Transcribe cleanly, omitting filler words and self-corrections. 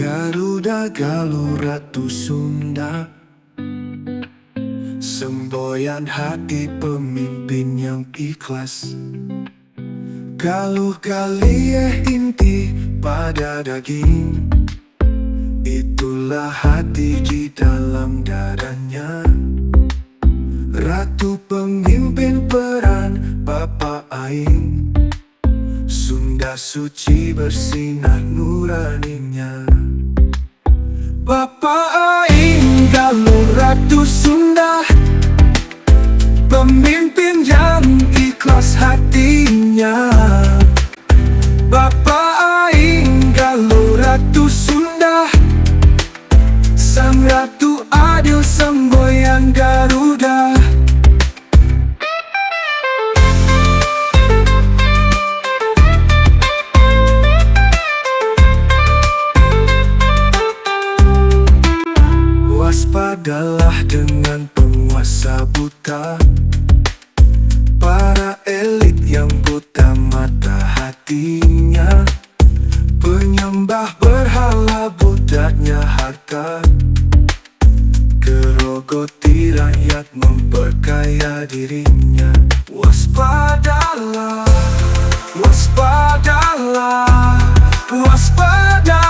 Garuda Galuh Ratu Sunda, semboyan hati pemimpin yang ikhlas. Galuh Galiyeh inti pada daging, itulah hati di dalam dadanya. Ratu pemimpin peran Bapak Aing, Sunda suci bersinar nuraninya. Bapak Aing Galuh Ratu Sunda, pemimpin yang ikhlas hatinya. Bapak Aing Galuh Ratu Sunda, sang ratu adil semboyan Garuda. Waspadalah dengan penguasa buta, para elit yang buta mata hatinya, penyembah berhala budaknya harta, gerogoti rakyat memperkaya dirinya. Waspadalah, waspadalah, waspada.